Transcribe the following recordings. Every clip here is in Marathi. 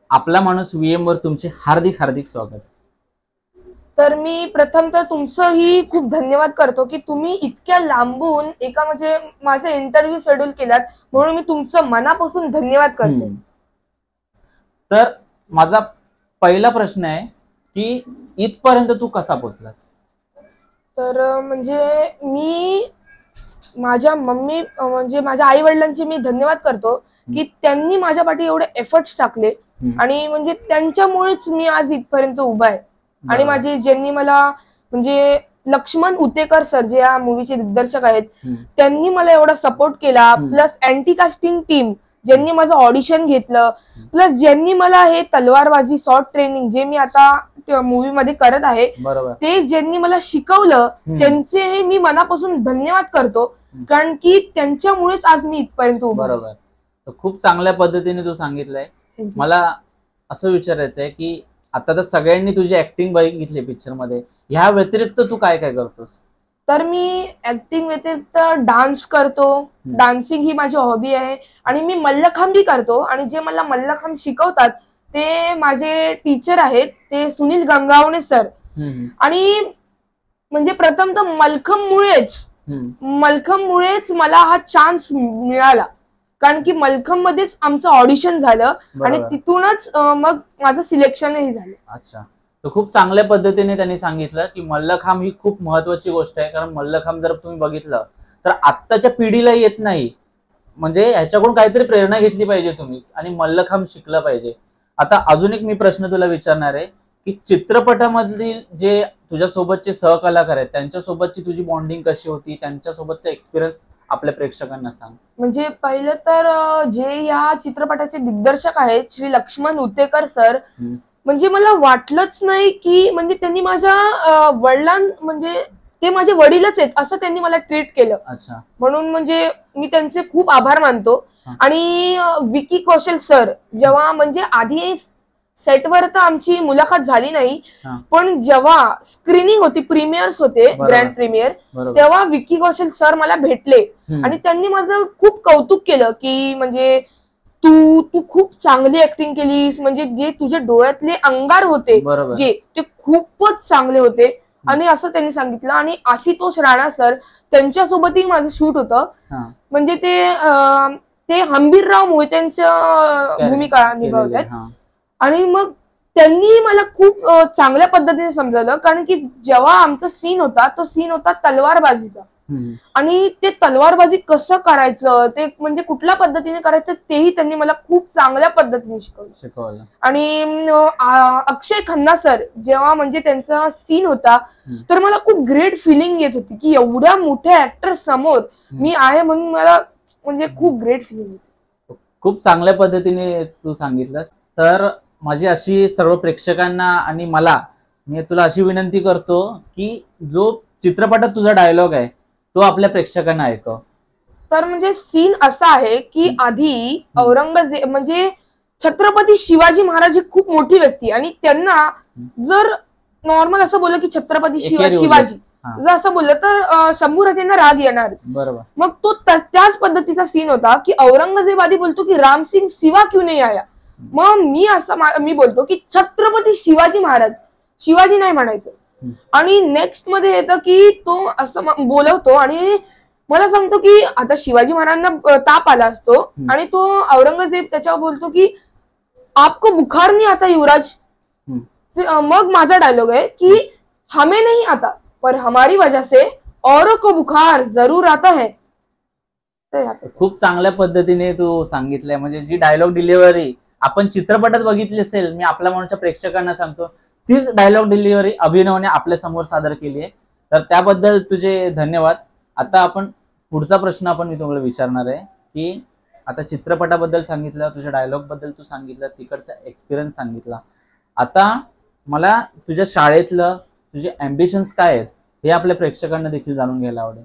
आपला माणूस VM वर तुमचे हार्दिक हार्दिक स्वागत. तर मी प्रथम तर तुमचंही खूप धन्यवाद करतो की तुम्ही इतक्या लांबून एका म्हणजे माझा इंटरव्ह्यू शेड्यूल केलात, म्हणून मी तुमचं मनापासून धन्यवाद करते. तर माझा पहिला प्रश्न आहे की इथपर्यंत तू कसा पोहोचलास? तर म्हणजे मी माझ्या मम्मी म्हणजे माझ्या आई वडिलांचे मी धन्यवाद करतो की त्यांनी माझ्या पाठी एवढे एफर्ट्स टाकले आणि म्हणजे त्यांच्यामुळेच मी आज इथपर्यंत उभा आहे. आणि माझे ज्यांनी मला म्हणजे लक्ष्मण उतेकर सर जे या मूवीचे दिग्दर्शक आहेत, त्यांनी मला एवढा सपोर्ट केला, प्लस अँटी कास्टिंग टीम ज्यांनी माझं ऑडिशन घेतलं, प्लस ज्यांनी मला हे तलवारबाजी शॉर्ट ट्रेनिंग जे मी आता मूवी मध्ये करत आहे ते ज्यांनी मला शिकवलं, त्यांचे हे मी मनापासून धन्यवाद करतो, कारण की त्यांच्यामुळेच आज मी इथपर्यंत उभा. बरोबर. तर खूप चांगल्या पद्धतीने तू सांगितलंय. मला असं विचारायचं आहे की आता तर सगळ्यांनी तुझी ऍक्टिंग बघितली पिक्चर मध्ये, ह्या व्यतिरिक्त तू काय काय करतोस? तर मी ऍक्टिंग व्यतिरिक्त डान्स करतो, डान्सिंग ही माझी हॉबी आहे आणि मी मल्लखांब भी करतो. आणि जे मला मल्लखांब शिकवतात ते माझे टीचर आहेत, ते सुनील गंगावणे सर. आणि म्हणजे प्रथम तर मल्लखांबमुळेच मला हा चान्स मिळाला, कारण की मल्लखांब मध्येच आमचं ऑडिशन झालं आणि तिथूनच मग माझं सिलेक्शनही झालं. अच्छा. तर खूप चांगल्या पद्धतीने त्यांनी सांगितलं की मल्लखांब ही खूप महत्वाची गोष्ट आहे, कारण मल्लखांब जर तुम्ही बघितलं तर आत्ताच्या पिढीला येत नाही, म्हणजे ह्याच्याकडून काहीतरी प्रेरणा घेतली पाहिजे तुम्ही आणि मल्लखांब शिकलं पाहिजे. आता अजून एक मी प्रश्न तुला विचारणार आहे की चित्रपटामधील जे तुझ्यासोबतचे सहकलाकार आहेत त्यांच्यासोबतची तुझी बॉन्डिंग कशी होती, त्यांच्यासोबतचा एक्सपिरियन्स आपल्या प्रेक्षकांना सांग. म्हणजे पहिलं तर जे या चित्रपटाचे दिग्दर्शक आहेत श्री लक्ष्मण उतेकर सर, म्हणजे मला वाटलंच नाही की म्हणजे त्यांनी माझ्या म्हणजे ते माझे वडीलच आहेत असं त्यांनी मला ट्रीट केलं. अच्छा. म्हणून म्हणजे मी त्यांचे खूप आभार मानतो. आणि विकी कौशल सर, जेव्हा म्हणजे आधी सेटवर तर आमची मुलाखत झाली नाही, पण जेव्हा स्क्रीनिंग होती, प्रीमियर्स होते, ग्रँड प्रीमियर, तेव्हा विकी कौशल सर मला भेटले आणि त्यांनी माझं खूप कौतुक केलं की म्हणजे तू खूप चांगली ऍक्टिंग केलीस, म्हणजे जे तुझ्या डोळ्यातले अंगार होते जे ते खूपच चांगले होते आणि असं त्यांनी सांगितलं. आणि आशुतोष राणा सर, त्यांच्यासोबतही माझं शूट होतं. म्हणजे ते हंबीरराव मोहित्यांच्या भूमिका निभावतात आणि मग त्यांनी मला खूप चांगल्या पद्धतीने समजावलं, कारण की जेव्हा आमचा सीन होता तो सीन होता तलवारबाजीचा आणि ते तलवारबाजी कसं करायचं, ते म्हणजे कुठल्या पद्धतीने करायचं तेही त्यांनी मला खूप चांगल्या पद्धतीने शिकवलं. आणि अक्षय खन्ना सर, जेव्हा म्हणजे त्यांचा सीन होता तर मला खूप ग्रेट फिलिंग येत होती की एवढ्या मोठ्या ऍक्टर समोर मी आहे, म्हणून मला म्हणजे खूप ग्रेट फिलिंग येते. खूप चांगल्या पद्धतीने तू सांगितलंस. तर माझी अशी सर्व प्रेक्षकांना आणि मी तुला अशी विनंती करतो की जो चित्रपटात तुझा डायलॉग आहे तो आपल्या प्रेक्षकांना ऐकव. तर म्हणजे सीन असा आहे की आधी औरंगजेब म्हणजे छत्रपती शिवाजी महाराज ही खूप मोठी व्यक्ती, आणि त्यांना जर नॉर्मल असं बोललं की छत्रपती शिवाजी जर असं बोललं तर शंभूराजेंना राग येणारच. बरोबर. मग तो त्याच पद्धतीचा सीन होता की औरंगजेब आधी बोलतो की रामसिंग सिवा क्यों नहीं आया, मग मी बोलतो की छत्रपती शिवाजी महाराज, शिवाजी नाही म्हणायचं. आणि नेक्स्ट मध्ये येतं की तो असं बोलवतो आणि मला सांगतो की आता शिवाजी महाराजांना ताप आला असतो आणि तो औरंगजेब त्याच्यावर बोलतो की आपको बुखार नहीं आता युवराज. मग माझा डायलॉग आहे की हमें नहीं आता पर हमारी वजह से औरों को बुखार जरूर आता है. खूप चांगल्या पद्धतीने तू सांगितलंय, म्हणजे जी डायलॉग डिलिव्हरी आपण चित्रपटात बघितली असेल, मी आपल्या म्हणूनच्या प्रेक्षकांना सांगतो तीच डायलॉग डिलिव्हरी अभिनवने आपल्या समोर सादर केली आहे. तर त्याबद्दल तुझे धन्यवाद. आता आपण पुढचा प्रश्न मी तुम्हाला विचारणार आहे की आता चित्रपटाबद्दल सांगितलं, तुझ्या डायलॉग बद्दल तू सांगितलं, तिकडचा एक्सपिरियन्स सांगितला. आता मला तुझ्या शाळेतलं तुझे अँबिशन्स काय आहेत हे आपल्या प्रेक्षकांना देखील जाणून घ्यायला आवडेल.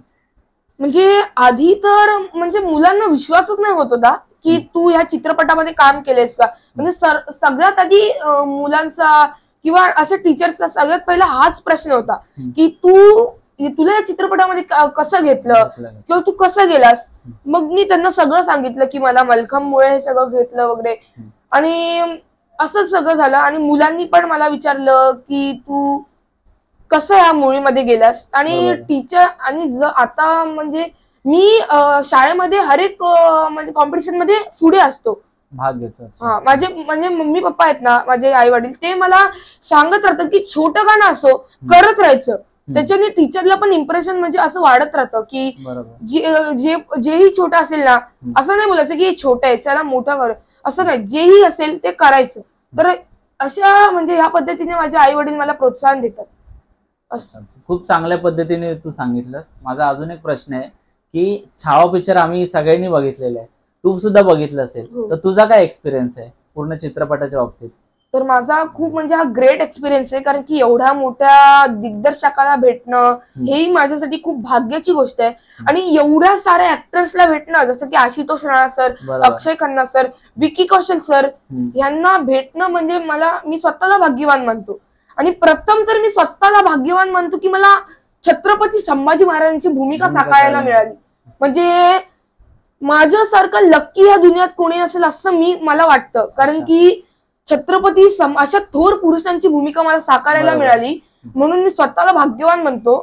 म्हणजे आधी तर म्हणजे मुलांना विश्वासच नाही होत होता की तू ह्या चित्रपटामध्ये काम केलेस का. म्हणजे सगळ्यात आधी मुलांचा किंवा अशा टीचरचा सगळ्यात पहिला हाच प्रश्न होता की तुला या चित्रपटामध्ये कसं घेतलं किंवा तू कसं गेलास. मग मी त्यांना सगळं सांगितलं की मला मल्लखांबमुळे हे सगळं घेतलं वगैरे. आणि असं सगळं झालं. आणि मुलांनी पण मला विचारलं की तू कसं या मूवीमध्ये गेलास. आणि टीचर आणि आता म्हणजे मी शाळेमध्ये हर एक म्हणजे कॉम्पिटिशन मध्ये पुढे असतो, भाग घेतो. हा, माझे म्हणजे मम्मी पप्पा आहेत ना, माझे आई वडील, ते मला सांगत राहतात की छोटं गाणं असो करत राहायचं. त्याच्याने टीचरला पण इम्प्रेशन म्हणजे असं वाढत राहतं की जेही छोटं असेल ना, असं नाही बोलायचं की हे छोटं आहे चला मोठं कर, असं नाही, जेही असेल ते करायचं. तर अशा म्हणजे ह्या पद्धतीने माझे आई वडील मला प्रोत्साहन देतात. खूप चांगल्या पद्धतीने तू सांगितलंस. माझा अजून एक प्रश्न आहे की छावा पिक्चर आम्ही सगळ्यांनी बघितलेला आहे, तू सुद्धा बघितलं असेल, तर तुझा काय एक्सपिरियन्स आहे पूर्ण चित्रपटाच्या बाबतीत? तर माझा खूप म्हणजे हा ग्रेट एक्सपिरियन्स आहे, कारण की एवढ्या मोठ्या दिग्दर्शकाला भेटणं हेही माझ्यासाठी खूप भाग्याची गोष्ट आहे. आणि एवढ्या साऱ्या ऍक्टर्सला भेटणं, जसं की आशुतोष राणा सर, अक्षय खन्ना सर, विकी कौशल सर, यांना भेटणं म्हणजे मी स्वतःला भाग्यवान मानतो. आणि प्रथम तर मी स्वतःला भाग्यवान मानतो की मला छत्रपती संभाजी महाराजांची भूमिका साकारायला मिळाली. म्हणजे माझ्यासारखं लक्की या दुनियात कोणी असेल असं मला वाटतं, कारण की छत्रपती अशा थोर पुरुषांची भूमिका मला साकारायला मिळाली, म्हणून मी स्वतःला भाग्यवान म्हणतो.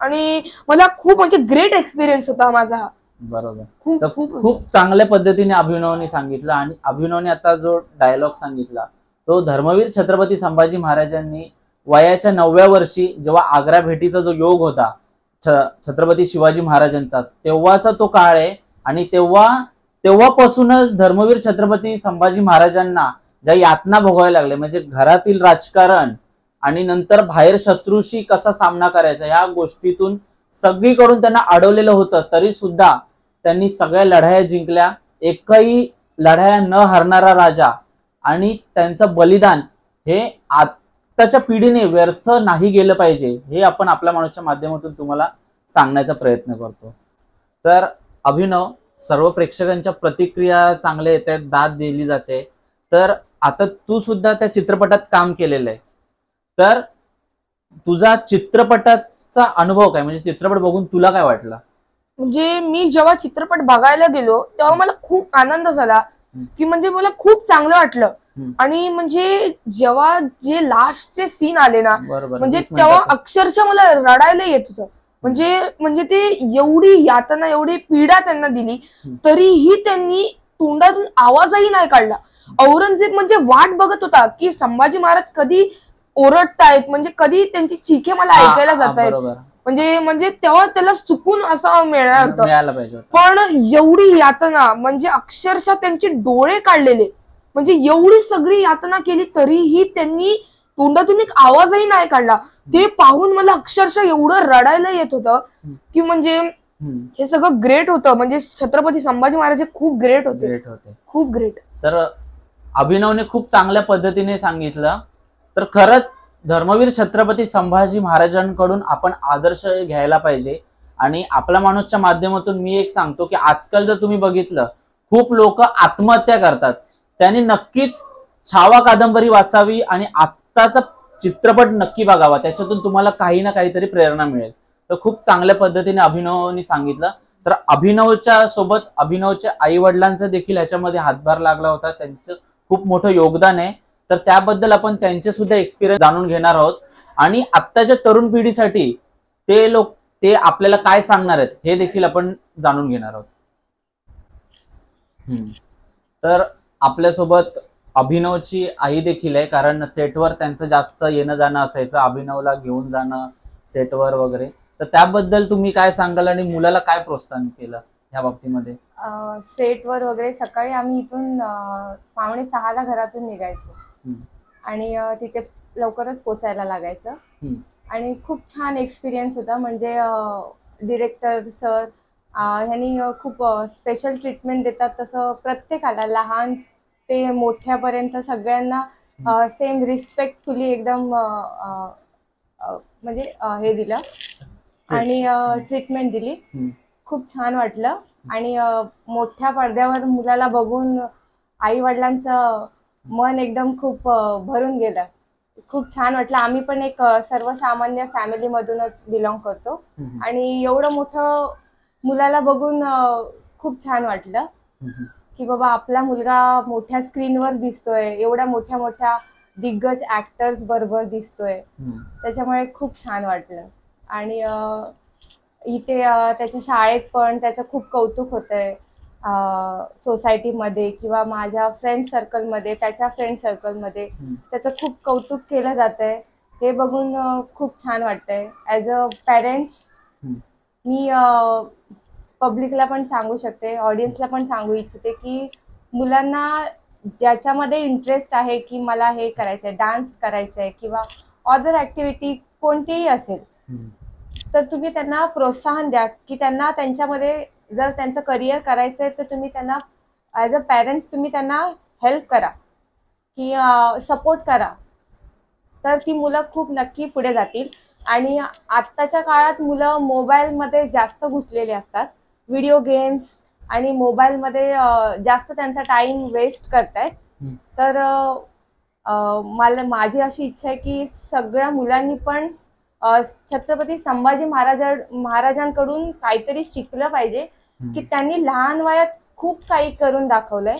आणि मला खूप म्हणजे ग्रेट एक्सपिरियन्स होता माझा. बरोबर. खूप चांगल्या पद्धतीने अभिनवने सांगितलं. आणि अभिनवने आता जो डायलॉग सांगितला तो धर्मवीर छत्रपती संभाजी महाराजांनी वयाच्या 9व्या वर्षी जेव्हा आग्रा भेटीचा जो योग होता छत्रपती शिवाजी महाराजांचा, तेव्हाचा तो काळ आहे. आणि तेव्हापासूनच धर्मवीर छत्रपती संभाजी महाराजांना ज्या यातना भोगाव्या लागल्या, म्हणजे घरातील राजकारण आणि नंतर बाहेर शत्रूशी कसा सामना करायचा, या गोष्टीतून सगळीकडून त्यांना अडवलेलं होतं, तरी सुद्धा त्यांनी सगळ्या लढाया जिंकल्या. एकही लढाया न हरणारा राजा. आणि त्यांचं बलिदान हे आताच्या पिढीने व्यर्थ नाही गेलं पाहिजे, हे आपण आपल्या माणूसच्या माध्यमातून तुम्हाला सांगण्याचा प्रयत्न करतो. तर अभिनव, सर्व प्रेक्षकांच्या प्रतिक्रिया चांगल्या येत आहेत, दाद दिली जाते. तर आता तू सुद्धा त्या चित्रपटात काम केलेलं आहे, तर तुझा चित्रपटाचा अनुभव काय, म्हणजे चित्रपट बघून तुला काय वाटलं? म्हणजे मी जेव्हा चित्रपट बघायला गेलो तेव्हा मला खूप आनंद झाला, की म्हणजे मला खूप चांगलं वाटलं. आणि म्हणजे जेव्हा जे लास्टचे सीन आले ना, म्हणजे तेव्हा अक्षरशः मला रडायला येत होतं. म्हणजे ते एवढी यातना, एवढी पीडा त्यांना दिली, तरीही त्यांनी तोंडातून आवाजही नाही काढला. औरंगजेब म्हणजे वाट बघत होता की संभाजी महाराज कधी ओरडतायत, म्हणजे कधी त्यांची चीखे मला ऐकायला जात आहेत, म्हणजे तेव्हा त्याला सुकून असं मिळणार होतं. पण एवढी यातना, म्हणजे अक्षरशः त्यांचे डोळे काढलेले, म्हणजे एवढी सगळी यातना केली तरीही त्यांनी तोंडातून एक आवाजही नाही काढला. ते पाहून मला अक्षरशः एवढं रडायला येत होतं की म्हणजे हे सगळं ग्रेट होतं. म्हणजे छत्रपती संभाजी महाराज खूप ग्रेट होते, खूप ग्रेट. तर अभिनवने खूप चांगल्या पद्धतीने सांगितलं. तर खरंच धर्मवीर छत्रपती संभाजी महाराजांकडून आपण आदर्श घ्यायला पाहिजे. आणि आपल्या माणूसच्या माध्यमातून मी एक सांगतो की आजकाल जर तुम्ही बघितलं, खूप लोक आत्महत्या करतात. त्यांनी नक्कीच छावा कादंबरी वाचावी आणि आत्ताचा चित्रपट नक्की बघावा, त्याच्यातून तुम्हाला काही ना काहीतरी प्रेरणा मिळेल. तर खूप चांगल्या पद्धतीने अभिनवने सांगितलं. तर अभिनवच्या सोबत अभिनवच्या आई वडिलांचा देखील याच्यामध्ये हातभार लागला होता, त्यांचं खूप मोठं योगदान आहे. तर त्याबद्दल आपण त्यांचे सुद्धा एक्सपिरियन्स जाणून घेणार आहोत. आणि आत्ताच्या तरुण पिढीसाठी ते आपल्याला काय सांगणार आहेत हे देखील आपण जाणून घेणार आहोत. तर आपल्यासोबत अभिनवची आई देखील आहे, कारण सेटवर त्यांचं जास्त येणं जाणं असायचं, अभिनवला घेऊन जाणं सेटवर वगैरे. तर त्याबद्दल तुम्ही काय सांगाल आणि मुलाला काय प्रोत्साहन केलं ह्या बाबतीमध्ये? सेटवर वगैरे सकाळी आम्ही इथून 5:45ला घरातून निघायचो आणि तिथे लवकरच पोचायला लागायचं. आणि खूप छान एक्सपिरियन्स होता. म्हणजे डिरेक्टर सर ह्यांनी खूप स्पेशल ट्रीटमेंट देतात, तसं प्रत्येकाला लहान ते मोठ्यापर्यंत सगळ्यांना सेम रिस्पेक्टफुली एकदम म्हणजे हे दिलं आणि ट्रीटमेंट दिली. खूप छान वाटलं. आणि मोठ्या पडद्यावर मुलाला बघून आई वडिलांचं मन एकदम खूप भरून गेलं. खूप छान वाटलं. आम्ही पण एक सर्वसामान्य फॅमिलीमधूनच बिलॉंग करतो आणि एवढं मोठं मुलाला बघून खूप छान वाटलं. की बाबा आपला मुलगा मोठ्या स्क्रीनवर दिसतोय, एवढ्या मोठ्या मोठ्या दिग्गज ऍक्टर्स बरोबर दिसतोय, त्याच्यामुळे खूप छान वाटलं. आणि इथे त्याच्या शाळेत पण त्याचं खूप कौतुक होतंय, सोसायटीमध्ये किंवा माझ्या फ्रेंड सर्कलमध्ये, त्याच्या फ्रेंड सर्कलमध्ये त्याचं खूप कौतुक केलं जातंय. हे बघून खूप छान वाटतंय. ॲज अ पॅरेंट्स मी पब्लिकला पण सांगू शकते, ऑडियन्सला पण सांगू इच्छिते की मुलांना ज्याच्यामध्ये इंटरेस्ट आहे की मला हे करायचं आहे, डान्स करायचं आहे किंवा अदर ॲक्टिव्हिटी कोणतीही असेल, तर तुम्ही त्यांना प्रोत्साहन द्या की त्यांना त्यांच्यामध्ये जर त्यांचं करिअर करायचं आहे तर तुम्ही त्यांना ॲज अ पॅरेंट्स तुम्ही त्यांना हेल्प करा की सपोर्ट करा, तर ती मुलं खूप नक्की पुढे जातील. आणि आत्ताच्या काळात मुलं मोबाईलमध्ये जास्त घुसलेले असतात, व्हिडिओ गेम्स आणि मोबाईलमध्ये जास्त त्यांचा टाइम वेस्ट करतायत. तर माझी अशी इच्छा आहे की सगळ्या मुलांनी पण छत्रपती संभाजी महाराजांकडून काहीतरी शिकलं पाहिजे की त्यांनी लहान वयात खूप काही करून दाखवलंय.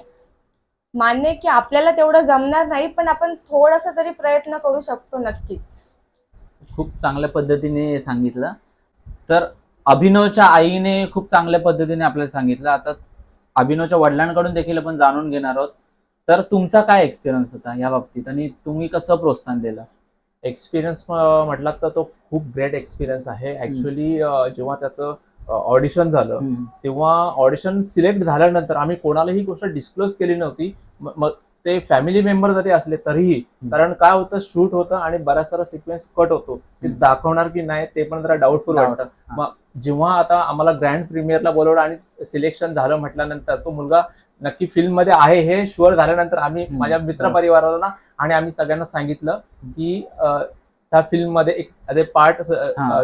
मान्य की आपल्याला तेवढं जमणार नाही, पण आपण थोडासा तरी प्रयत्न करू शकतो नक्कीच. खूप चांगल्या पद्धतीने सांगितलं. तर अभिनवच्या आईने खूप चांगल्या पद्धतीने आपल्याला सांगितलं. आता अभिनवच्या वडिलांकडून देखील आपण जाणून घेणार आहोत. तर तुमचा काय एक्सपिरियन्स होता या बाबतीत आणि तुम्ही कसं प्रोत्साहन दिलं? एक्सपिरियन्स म्हटलात तर तो खूप ग्रेट एक्सपिरियन्स आहे. ऍक्च्युली जेव्हा त्याचं ऑडिशन झालं तेव्हा ऑडिशन सिलेक्ट झाल्यानंतर आम्ही कोणालाही गोष्ट डिस्क्लोज केली नव्हती. मग ते फॅमिली मेंबर जरी असले तरीही, कारण काय होतं, शूट होतं आणि बऱ्याच सारा सिक्वेन्स कट होतो, ते दाखवणार की नाही ते पण जरा डाऊटफुल वाटतं. मग जेव्हा आता आम्हाला ग्रँड प्रीमियरला बोलवलं आणि सिलेक्शन झालं म्हटल्यानंतर तो मुलगा नक्की फिल्म मध्ये आहे हे शुअर झाल्यानंतर आम्ही माझ्या मित्रपरिवाराला आणि आम्ही सगळ्यांना सांगितलं की त्या फिल्म मध्ये एक पार्ट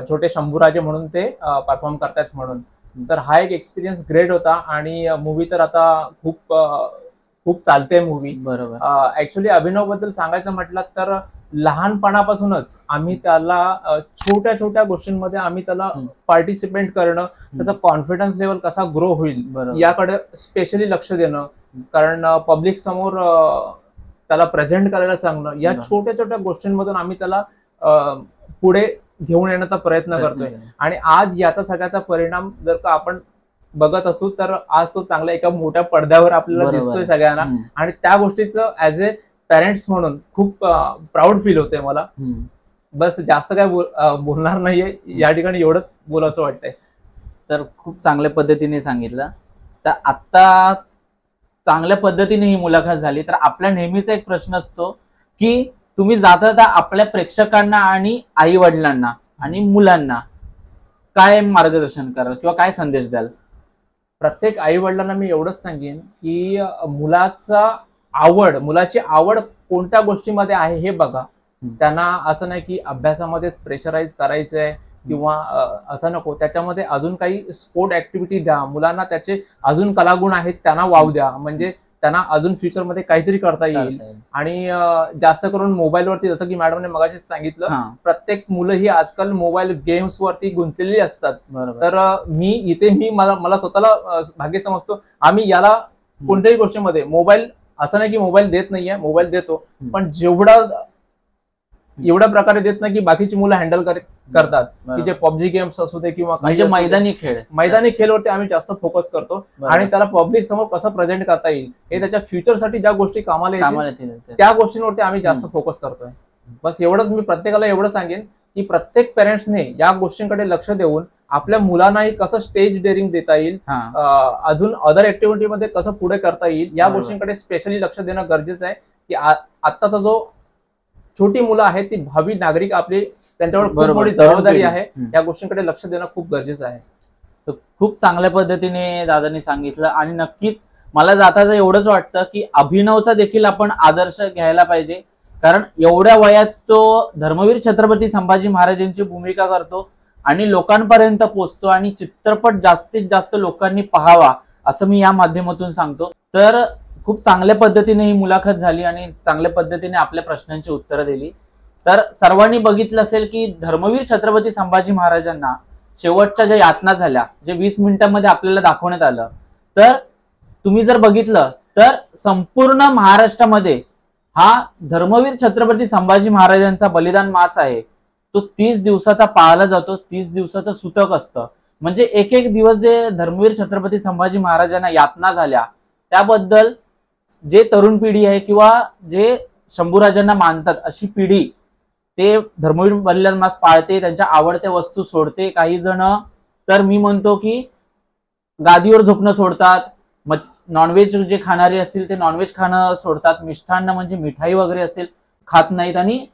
छोटे शंभूराजे म्हणून ते परफॉर्म करतायत म्हणून. तर हा एक एक्सपिरियन्स ग्रेट होता. आणि मूवी तर आता खूप चालते मूवी. बरोबर. ऍक्च्युली अभिनव बद्दल सांगायचं म्हटलं तर लहानपणापासूनच आम्ही त्याला छोट्या छोट्या गोष्टींमध्ये आम्ही त्याला पार्टिसिपेट करणं, त्याचा कॉन्फिडन्स लेवल कसा ग्रो होईल याकडे स्पेशली लक्ष देणं, कारण पब्लिक समोर त्याला प्रेझेंट करायला सांगणं, या छोट्या छोट्या गोष्टींमधून आम्ही त्याला पुढे घेऊन येण्याचा प्रयत्न करतोय. आणि आज याचा सगळ्याचा परिणाम जर का आपण बघत असू तर आज तो चांगला एका मोठ्या पडद्यावर आपल्याला दिसतोय सगळ्यांना. आणि त्या गोष्टीचं ऍज ए पॅरेंट्स म्हणून खूप प्राऊड फील होते मला. बस जास्त काय बोलणार नाहीये या ठिकाणी, एवढंच बोलायचं वाटतंय. तर खूप चांगल्या पद्धतीने सांगितलं. तर आता चांगल्या पद्धतीने ही मुलाखत झाली. तर आपला नेहमीचा एक प्रश्न असतो की तुम्ही जाता आपल्या प्रेक्षकांना आणि आई वडिलांना आणि मुलांना काय मार्गदर्शन कराल किंवा काय संदेश द्याल? प्रत्येक आई वडिलांना मी एवढंच सांगेन की मुलाची आवड कोणत्या गोष्टीमध्ये आहे हे बघा. त्यांना असं नाही की अभ्यासामध्येच प्रेशराईज करायचंय किंवा असं नको, त्याच्यामध्ये अजून काही स्पोर्ट ऍक्टिव्हिटी द्या. मुलांना त्याचे अजून कलागुण आहेत त्यांना वाव द्या, म्हणजे त्यांना अजून फ्युचरमध्ये काहीतरी करता येईल. आणि जास्त करून मोबाईलवरती, जसं की मॅडमने मगाशी सांगितलं, प्रत्येक मुलं ही आजकाल मोबाईल गेम्स वरती गुंतलेली असतात. तर मला स्वतःला भाग्य समजतो. आम्ही याला कोणत्याही गोष्टीमध्ये मोबाईल, असं नाही की मोबाईल देत नाहीये, मोबाईल देतो, पण एवढ्या प्रकारे देत नाही की बाकीची मुलं हँडल करतात, की जे पबजी गेम्स असू दे किंवा मैदानी खेळवरती आम्ही जास्त फोकस करतो. आणि त्याला पब्लिक समोर कसं प्रेझेंट करता येईल हे त्याच्या फ्युचरसाठी ज्या गोष्टी कामाला येतील त्या गोष्टींवरती आम्ही जास्त फोकस करतोय. बस एवढंच मी प्रत्येकाला एवढं सांगेन की प्रत्येक पेरेंट्सने या गोष्टींकडे लक्ष देऊन आपल्या मुलांनाही कसं स्टेज डेअरिंग देता येईल, अजून अदर ऍक्टिव्हिटीमध्ये कसं पुढे करता येईल, या गोष्टींकडे स्पेशली लक्ष देणं गरजेचं आहे. की आत्ताचा जो छोटी मुलं आहेत ती भावी नागरिक आपली, त्यांच्यावर खूप मोठी जबाबदारी आहे. या गोष्टींकडे लक्ष देणं खूप गरजेचं आहे. तर खूप चांगल्या पद्धतीने दादांनी सांगितलं. आणि नक्कीच मला जाता एवढंच वाटतं की अभिनवचा देखील आपण आदर्श घ्यायला पाहिजे, कारण एवढ्या वयात तो धर्मवीर छत्रपती संभाजी महाराजांची भूमिका करतो आणि लोकांपर्यंत पोहोचतो आणि चित्रपट जास्तीत जास्त लोकांनी पाहावा असं मी या माध्यमातून सांगतो. तर खूप चांगल्या पद्धतीने ही मुलाखत झाली आणि चांगल्या पद्धतीने आपल्या प्रश्नांची उत्तरं दिली. तर सर्वांनी बघितलं असेल की धर्मवीर छत्रपती संभाजी महाराजांना शेवटच्या ज्या यातना झाल्या, जे 20 मिनिटांमध्ये आपल्याला दाखवण्यात आलं, तर तुम्ही जर बघितलं तर संपूर्ण महाराष्ट्रामध्ये हा धर्मवीर छत्रपती संभाजी महाराजांचा बलिदान मास आहे तो 30 दिवसाचा पाळला जातो. 30 दिवसाचं सूतक असतं. म्हणजे एक एक दिवस जे धर्मवीर छत्रपती संभाजी महाराजांना यातना झाल्या त्याबद्दल जे तरुण पिढी आहे किंवा जे शंभूराजांना मानतात अशी पिढी ते धर्मवीर बलिदान मास पाळते, त्यांच्या आवडत्या वस्तू सोडते. काही जण तर मी म्हणतो की गादीवर झोपणं सोडतात, नॉनव्हेज जे खाणारे असतील ते नॉनव्हेज खाणं सोडतात, मिष्ठान्न म्हणजे मिठाई वगैरे असेल खात नाहीत आणि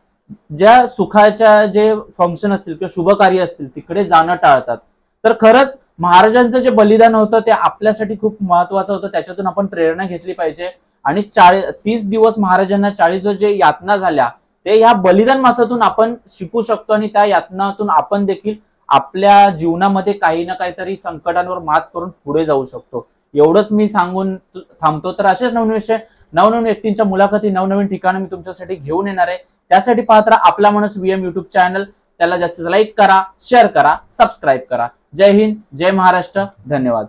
ज्या सुखाच्या जे फंक्शन असतील किंवा शुभ कार्य असतील तिकडे जाणं टाळतात. तर खरंच महाराजांचं जे बलिदान होतं ते आपल्यासाठी खूप महत्वाचं होतं. त्याच्यातून आपण प्रेरणा घेतली पाहिजे. आणि 30 दिवस महाराजांना 40 दिवस जे यातना झाल्या ते ह्या बलिदान मासातून आपण शिकू शकतो आणि त्या यातनातून आपण देखील आपल्या जीवनामध्ये काही ना काहीतरी संकटांवर मात करून पुढे जाऊ शकतो. एवढंच मी सांगून थांबतो. तर असेच नवनवीन विषय, नवनवीन व्यक्तींच्या मुलाखती, नवनवीन ठिकाणं मी तुमच्यासाठी घेऊन येणार आहे. त्यासाठी पाहत राहा आपला माणूस VM युट्यूब चॅनल. त्याला जास्तीत लाईक करा, शेअर करा, सबस्क्राईब करा. जय हिंद, जय महाराष्ट्र, धन्यवाद.